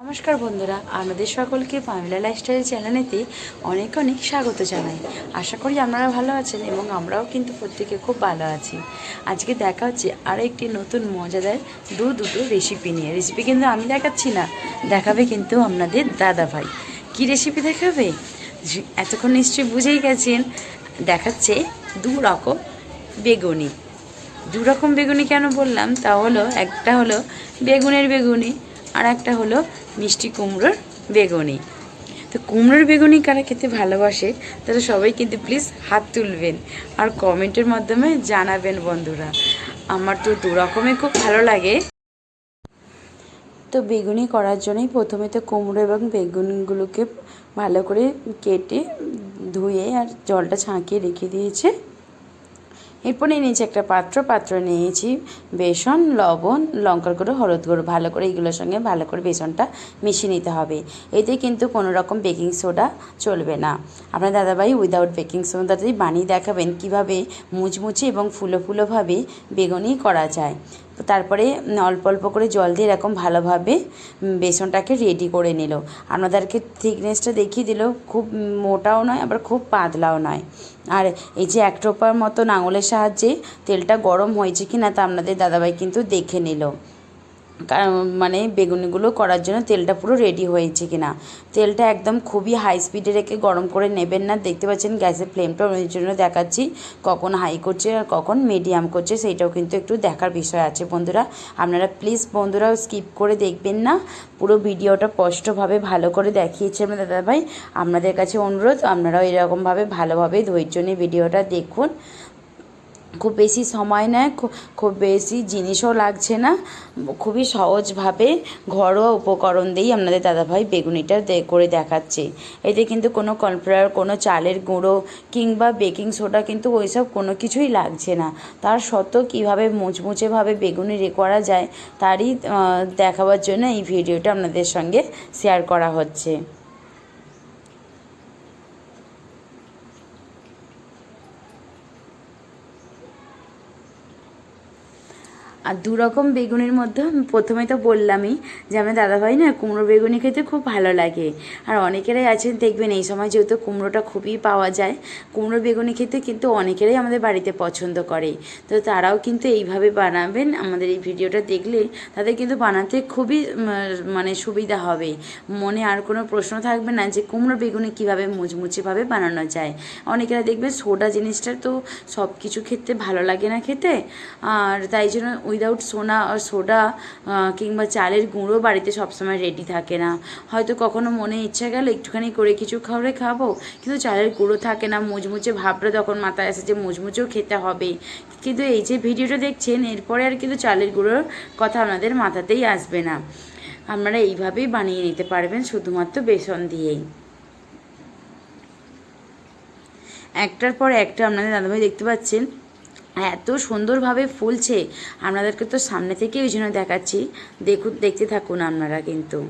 নমস্কার বন্ধুরা, আপনাদের সকলকে পামেলা লাইফস্টাইল চ্যানেলেতে অনেক অনেক স্বাগত জানাই। আশা করি আপনারা ভালো আছেন এবং আমরাও কিন্তু প্রত্যেকে খুব ভালো আছি। আজকে দেখা হচ্ছে আরও একটি নতুন মজাদার দুটো রেসিপি নিয়ে। রেসিপি কিন্তু আমি দেখাচ্ছি না, দেখাবে কিন্তু আপনাদের দাদা ভাই। কী রেসিপি দেখাবে এতক্ষণ নিশ্চয়ই বুঝেই গেছেন। দেখাচ্ছে দু রকম বেগুনি। দু রকম বেগুনি কেন বললাম, তা হলো একটা হলো বেগুনের বেগুনি আর একটা হলো মিষ্টি কুমড়োর বেগুনি। তো কুমড়োর বেগুনি কারা খেতে ভালোবাসে তারা সবাই কিন্তু প্লিজ হাত তুলবেন আর কমেন্টের মাধ্যমে জানাবেন বন্ধুরা। আমার তো দু রকমই খুব ভালো লাগে। তো বেগুনি করার জন্যই প্রথমে তো কুমড়ো এবং বেগুনগুলোকে ভালো করে কেটে ধুয়ে আর জলটা ছাঁকিয়ে রেখে দিয়েছে। এরপর নিয়েছি একটা পাত্র নিয়েছি বেসন, লবণ, লঙ্কার গুঁড়ো, হলুদ গুঁড়ো। ভালো করে এগুলোর সঙ্গে ভালো করে বেসনটা মিশিয়ে নিতে হবে। এতে কিন্তু কোনো রকম বেকিং সোডা চলবে না। আপনার দাদাভাই উইদাউট বেকিং সোডাতেই বানিয়ে দেখাবেন কীভাবে মুচমুচে এবং ফুলো ফুলোভাবে বেগুনি করা যায়। তারপরে অল্প অল্প করে জল দিয়ে এরকম ভালোভাবে বেসনটাকে রেডি করে নিল। আপনাদেরকে থিকনেসটা দেখিয়ে দিল, খুব মোটাও নয় আবার খুব পাতলাও নয়। আর এই যে এক টোপার মতন আঙুলের সাহায্যে তেলটা গরম হয়েছে কি না তা আপনাদের দাদাভাই কিন্তু দেখে নিল। মানে বেগুনিগুলো করার জন্য তেলটা পুরো রেডি হয়েছে কি না। তেলটা একদম খুবই হাই স্পিডে রেখে গরম করে নেবেন না। দেখতে পাচ্ছেন গ্যাসের ফ্লেমটা ওই জন্য দেখাচ্ছি, কখন হাই করছে আর কখন মিডিয়াম করছে সেইটাও কিন্তু একটু দেখার বিষয় আছে বন্ধুরা। আপনারা প্লিজ বন্ধুরা স্কিপ করে দেখবেন না, পুরো ভিডিওটা স্পষ্টভাবে ভালো করে দেখিয়েছে আমার দাদাভাই। আপনাদের কাছে অনুরোধ, আপনারাও এরকমভাবে ভালোভাবে ধৈর্য নিয়ে ভিডিওটা দেখুন। খুব বেশি সময় নেয়, খুব বেশি জিনিসও লাগছে না, খুবই সহজভাবে ঘরোয়া উপকরণ দিয়েই আপনাদের দাদাভাই বেগুনিটা করে দেখাচ্ছে। এতে কিন্তু কোনো কর্নফ্লাওয়ার, কোনো চালের গুঁড়ো কিংবা বেকিং সোডা কিন্তু ওইসব কোনো কিছুই লাগছে না। তার সত্ত্বেও কীভাবে মুচমুচেভাবে বেগুনি করা যায় তারই দেখাবার জন্য এই ভিডিওটা আপনাদের সঙ্গে শেয়ার করা হচ্ছে। আর দু রকম বেগুনির মধ্যে আমি প্রথমে তো বললামই যে আমার দাদাভাই না কুমড়ো বেগুনি খেতে খুব ভালো লাগে। আর অনেকেরাই আছেন দেখবেন এই সময় যেহেতু কুমড়োটা খুবই পাওয়া যায়, কুমড়ো বেগুনি খেতে কিন্তু অনেকেরাই আমাদের বাড়িতে পছন্দ করে। তো তারাও কিন্তু এইভাবে বানাবেন। আমাদের এই ভিডিওটা দেখলে তাদের কিন্তু বানাতে খুবই মানে সুবিধা হবে। মনে আর কোনো প্রশ্ন থাকবে না যে কুমড়ো বেগুনি কীভাবে মুচমুচেভাবে বানানো যায়। অনেকেরা দেখবে সোডা জিনিসটা তো সব কিছু খেতে ভালো লাগে না খেতে, আর তাই জন্য উইদাউট সোডা কিংবা চালের গুঁড়ো বাড়িতে সবসময় রেডি থাকে না। হয়তো কখনো মনে ইচ্ছা গেল একটুখানি করে কিছু খাবো, কিন্তু চালের গুঁড়ো থাকে না। মুচমুচে ভাবটা তখন মাথায় আসে যে মুচমুচেও খেতে হবে। কিন্তু এই যে ভিডিওটা দেখছেন এরপরে আর কিন্তু চালের গুঁড়োর কথা আপনাদের মাথাতেই আসবে না। আপনারা এইভাবেই বানিয়ে নিতে পারবেন শুধুমাত্র বেসন দিয়েই। একটার পর একটা আপনাদের দাদাভাই দেখতে পাচ্ছেন এত সুন্দরভাবে ফুলছে। আপনাদেরকে তো সামনে থেকে ওই জন্য দেখাচ্ছি, দেখতে থাকুন আপনারা কিন্তু।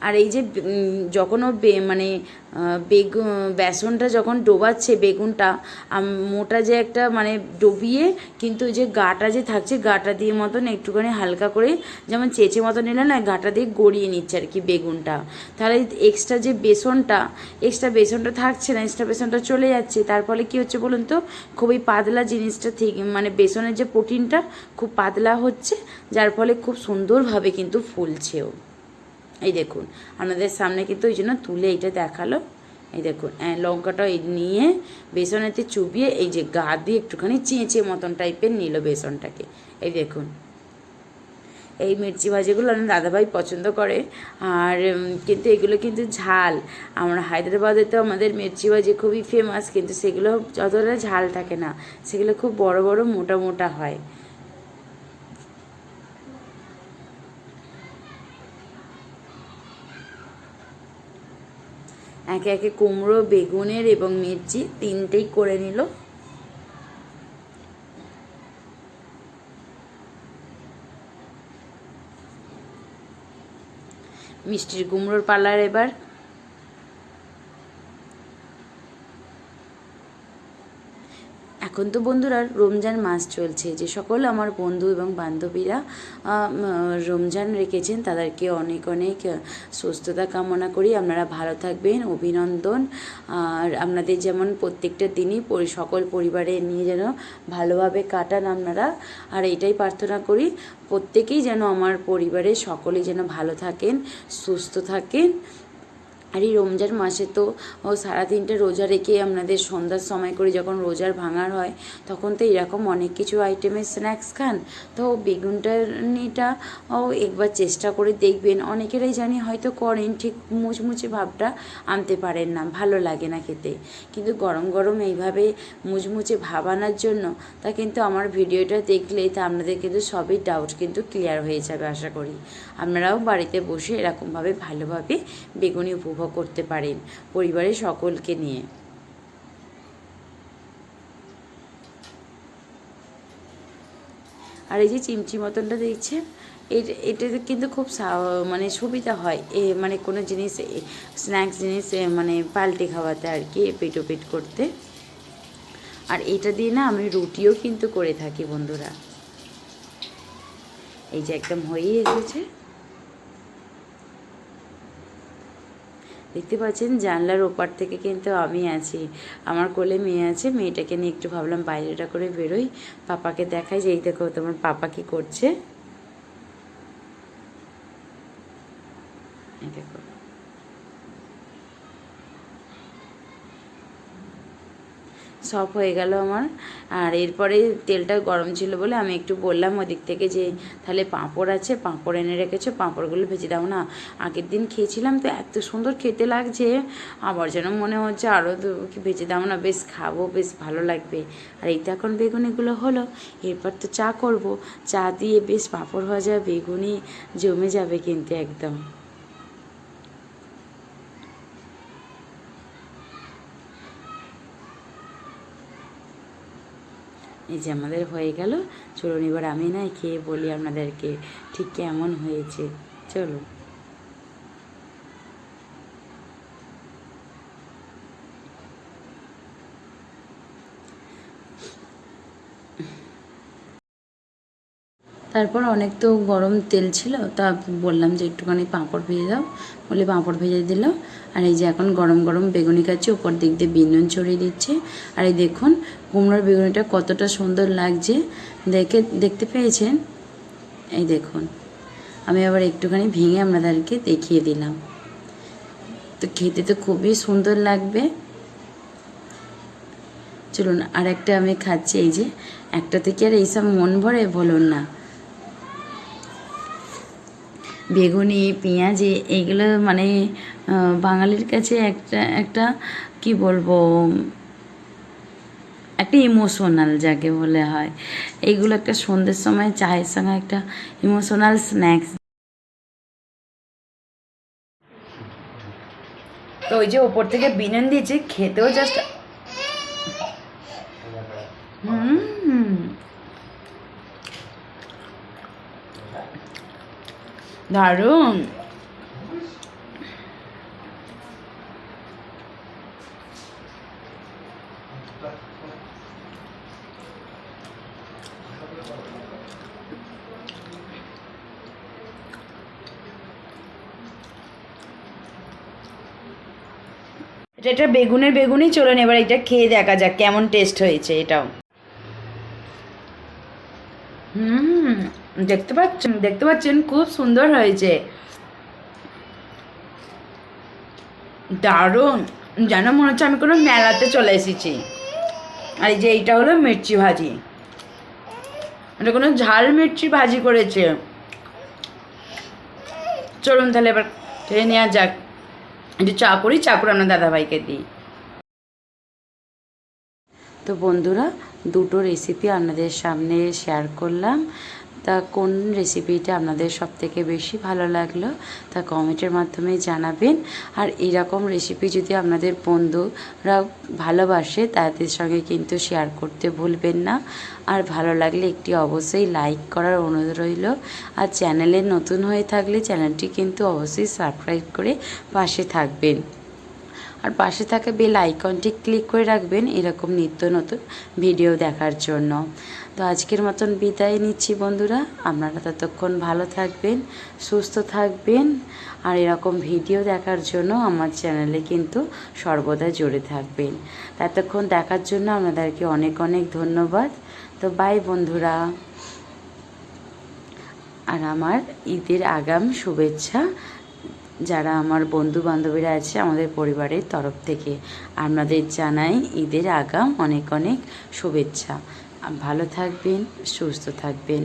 আর এই যে যখন ও মানে বেসনটা যখন ডোবাচ্ছে বেগুনটা, মোটা যে একটা মানে ডুবিয়ে কিন্তু ওই যে গাটা যে থাকছে গাটা দিয়ে মতন একটুখানি হালকা করে যেমন চেঁচে মতন নিলে না গাটা দিয়ে গড়িয়ে নিচ্ছে আর কি বেগুনটা। তাহলে এক্সট্রা বেসনটা থাকছে না, এক্সট্রা বেসনটা চলে যাচ্ছে। তার ফলে কী হচ্ছে বলুন তো, খুবই পাতলা জিনিসটা থেকে মানে বেসনের যে প্রোটিনটা খুব পাতলা হচ্ছে, যার ফলে খুব সুন্দরভাবে কিন্তু ফুলছেও। এই দেখুন আপনাদের সামনে কিন্তু ওই জন্য তুলে এইটা দেখালো। এই দেখুন লঙ্কাটা নিয়ে বেসনেতে চুবিয়ে এই যে গা দিয়ে একটুখানি চেঁচে মতন টাইপের নিল বেসনটাকে। এই দেখুন এই মির্চি ভাজিগুলো আমার দাদাভাই পছন্দ করে। আর কিন্তু এগুলো কিন্তু ঝাল। আমরা হায়দ্রাবাদে তো আমাদের মির্চি ভাজি খুবই ফেমাস, কিন্তু সেগুলো যতটা ঝাল থাকে না, সেগুলো খুব বড় বড় মোটা মোটা হয়। একে একে কুমড়ো, বেগুনের এবং মির্চি তিনটেই করে নিল। মিষ্টির কুমড়োর পালার এবার। এখন তো বন্ধুরা রমজান মাস চলছে, যে সকল আমার বন্ধু এবং বান্ধবীরা রমজান রেখেছেন তাদেরকে অনেক অনেক সুস্থতা কামনা করি। আপনারা ভালো থাকবেন, অভিনন্দন। আর আপনাদের যেমন প্রত্যেকটা দিনই সকল পরিবারে নিয়ে যেন ভালোভাবে কাটান আপনারা, আর এটাই প্রার্থনা করি প্রত্যেকেই যেন আমার পরিবারের সকলেই যেন ভালো থাকেন, সুস্থ থাকেন। আর এই রমজান মাসে তো সারা দিনটা রোজা রেখে আপনাদের সন্ধ্যার সময় করে যখন রোজার ভাঙার হয় তখন তো এরকম অনেক কিছু আইটেমের স্ন্যাক্স খান। তো বেগুনটা একবার চেষ্টা করে দেখবেন। অনেকেরাই জানি হয়তো করেন, ঠিক মুচমুচে ভাবটা আনতে পারেন না, ভালো লাগে না খেতে, কিন্তু গরম গরম এইভাবে মুচমুচে ভাব আনার জন্য তা কিন্তু আমার ভিডিওটা দেখলে তা আপনাদের কিন্তু সবই ডাউট কিন্তু ক্লিয়ার হয়ে যাবে। আশা করি আপনারাও বাড়িতে বসে এরকমভাবে ভালোভাবে বেগুনি উপভোগ করতে পারেন পরিবারের সকলকে নিয়ে। আর এই যে চিমচি মতনটা দেখছেন, এটাতে কিন্তু খুব মানে সুবিধা হয় মানে কোনো জিনিস স্ন্যাক্স জিনিস মানে পাল্টে খাওয়াতে আর কি, পেট করতে। আর এটা দিয়ে না আমি রুটিও কিন্তু করে থাকি বন্ধুরা। এই যে একদম হয়েই এসেছে, দেখতে পাচ্ছেন জানলার ওপার থেকে কিন্তু আমি আছি, আমার কোলে মেয়ে আছে। মেয়েটাকে নিয়ে একটু ভাবলাম বাইরেটা করে বেরোই, পাপাকে দেখাই যে এই দেখো তোমার পাপা কি করছে। এই দেখো, সব হয়ে গেল আমার। আর এরপরে তেলটা গরম ছিল বলে আমি একটু বললাম ওদিক থেকে যে তাহলে পাঁপড় আছে, পাঁপড় এনে রেখেছো, পাঁপড়গুলো ভেজে দাও না। আগের দিন খেয়েছিলাম তো এত সুন্দর খেতে লাগছে, আবার যেন মনে হচ্ছে আরও ভেজে দাও না, বেশ খাবো, বেশ ভালো লাগবে। আর এই তো এখন বেগুনিগুলো হলো, এরপর তো চা করব, চা দিয়ে বেশ পাঁপড় ভাজা বেগুনি জমে যাবে কিন্তু একদম। এই যে আমাদের হয়ে গেল, চলুন এবার আমি না খেয়ে বলি আপনাদেরকে ঠিক কেমন হয়েছে। চলো, তারপর অনেক তো গরম তেল ছিল, তা বললাম যে একটুখানি পাঁপড় ভেজে দাও, বলে পাঁপড় ভেজে দিল। আর এই যে এখন গরম গরম বেগুনি খাচ্ছি, ওপর দিক দিয়ে বিনুন ছড়িয়ে দিচ্ছে। আর এই দেখুন কুমড়োর বেগুনিটা কতটা সুন্দর লাগছে, দেখতে পেয়েছেন? এই দেখুন, আমি আবার একটুখানি ভেঙে আপনাদেরকে দেখিয়ে দিলাম। তো খেতে তো খুবই সুন্দর লাগবে। চলুন আর একটা আমি খাচ্ছি। এই যে একটা থেকে আর এইসব মন ভরে বলুন না। বেগুনি পেঁয়াজি এইগুলো মানে বাঙালির কাছে একটা কি বলবো, একটা ইমোশনাল যাকে বলে হয়। এইগুলো একটা সন্ধ্যের সময় চায়ের সঙ্গে একটা ইমোশনাল স্ন্যাক্স। তো ওই যে ওপর থেকে বিনুন দিয়েছে, খেতেও জাস্ট দারুণ। এটা বেগুনি। চলুন এবার এটা খেয়ে দেখা যাক কেমন টেস্ট হয়েছে এটাও। দেখতে পাচ্ছেন খুব সুন্দর হয়েছে, দারুণ। যেন মনে হচ্ছে আমি কোনো মেলাতে চলে এসেছি। আর এই যে এইটা হলো মির্চি ভাজি, এটা কোনো ঝাল মির্চি ভাজি করেছে। চলুন তাহলে এবার খেয়ে নেওয়া যাক। একটু চা করে আপনার দাদাভাইকে দিই। তো বন্ধুরা, দুটো রেসিপি আপনাদের সামনে শেয়ার করলাম। তা কোন রেসিপিটা আপনাদের সবথেকে বেশি ভালো লাগলো তা কমেন্টের মাধ্যমে জানাবেন। আর এরকম রেসিপি যদি আপনাদের বন্ধুরা ভালোবাসে তাদের সঙ্গে কিন্তু শেয়ার করতে ভুলবেন না। আর ভালো লাগলে একটি অবশ্যই লাইক করার অনুরোধ রইল। আর চ্যানেলে নতুন হয়ে থাকলে চ্যানেলটি কিন্তু অবশ্যই সাবস্ক্রাইব করে পাশে থাকবেন। আর পাশে থাকা বেল আইকনটি ক্লিক করে রাখবেন এরকম নিত্য নতুন ভিডিও দেখার জন্য। তো আজকের মতন বিদায় নিচ্ছি বন্ধুরা, আপনারা ততক্ষণ ভালো থাকবেন, সুস্থ থাকবেন, আর এরকম ভিডিও দেখার জন্য আমার চ্যানেলে কিন্তু সর্বদা জুড়ে থাকবেন। ততক্ষণ দেখার জন্য আপনাদেরকে অনেক অনেক ধন্যবাদ। তো বাই বন্ধুরা, আর আমার ঈদের আগাম শুভেচ্ছা যারা আমার বন্ধু বান্ধবীরা আছে আমাদের পরিবারের তরফ থেকে আপনাদের জানাই ঈদের আগাম অনেক অনেক শুভেচ্ছা। ভালো থাকবেন, সুস্থ থাকবেন।